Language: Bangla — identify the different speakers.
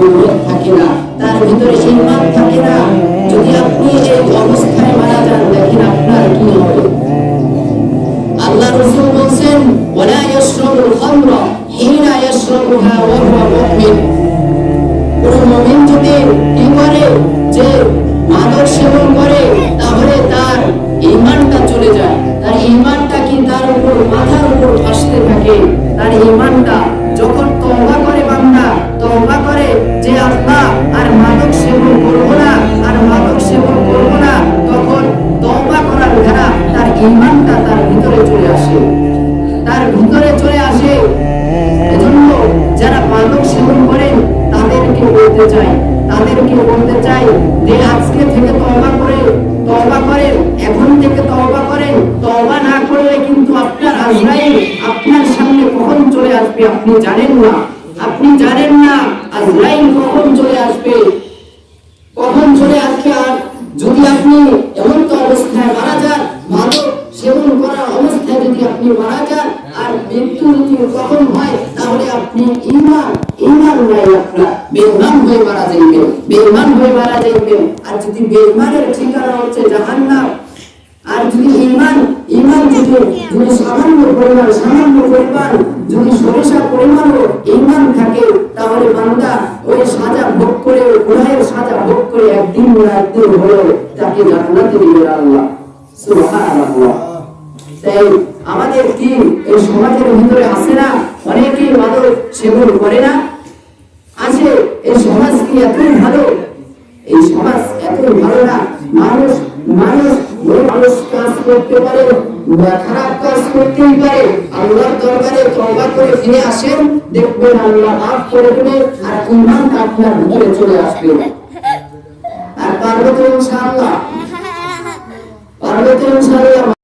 Speaker 1: তৌহিদ থাকে না, তার ভিতরে ঈমান থাকে না, যদি আপনি এই অবস্থায় মারা যান, দেখেন আপনার কি হবে। আল্লাহ রাসূল বলেন ওয়ালা ইয়াশরাবুল খামরা হিনা ইয়াশরাবুহা ওয়া হুয়া মুমিন। কোন মুমিন যদি কি করে, যে মাদক সেবন করে, তাহলে তার ঈমানটা চলে যায়। তার ঈমানটা কি তার উপর মাথার উপর ভাসতে থাকে। তার ঈমানটা যখন তওবা করে বান্দা, তওবা করে যে আল্লাহ আর মাদক সেবন করব না, আর মাদক সেবন করব না, তখন তওবা করার দ্বারা তার ঈমানটা তার ভিতরে চলে আসে, তার ভিতরে চলে আসে। এজন্য যারা মাদক সেবন করেন তাদেরকে বলতে চাই যে আজকে থেকে তওবা করেন, এখন থেকে তওবা করেন। তওবা না করলে কিন্তু আপনার আজরাইল আপনার সামনে কখন চলে আসবে আপনি জানেন না। আজরাইল কখন চলে আসবে। আর যদি আপনি এমন তো অবস্থায় মারা যান, মাদক সেবন করার অবস্থায় যদি আপনি মারা যান, আর মৃত্যু যদি কখন হয়, তাহলে আপনি ঈমান নাই, আপনার বেঈমান হয়ে মারা যাইবেন। আর যদি বেঈমানের ঠিকানা হচ্ছে জাহান্নাম, আর যদি ঈমান যদি সামান্য পরিমাণ যদি সরিষা পরিমাণও ঈমান থাকে, তাহলে বান্দা ওই সাজা ভোগ করে, গুনাহের সাজা ভোগ করে একদিন হলো তাকে জান্নাতে দিবেন আল্লাহ। সুবহানাল্লাহ। তাই আমাদের কি এই সমাজের ভিতরে আছে না, অনেকেই মাদক সেবন করে না? আছে। এই সমাজ কি এতই ভালো? এই সমাজ এতই ভালো না। মানুষ কাজ করতে পারে, খারাপ কাজ করতেই পারে। আল্লাহর দরবারে তওবা করে ফিরে আসেন, দেখবেন আল্লাহ মাফ করে দেবে, আর ঈমান আপনার ভিতরে চলে আসবে। আর পারবে তো ইনশাআল্লাহ।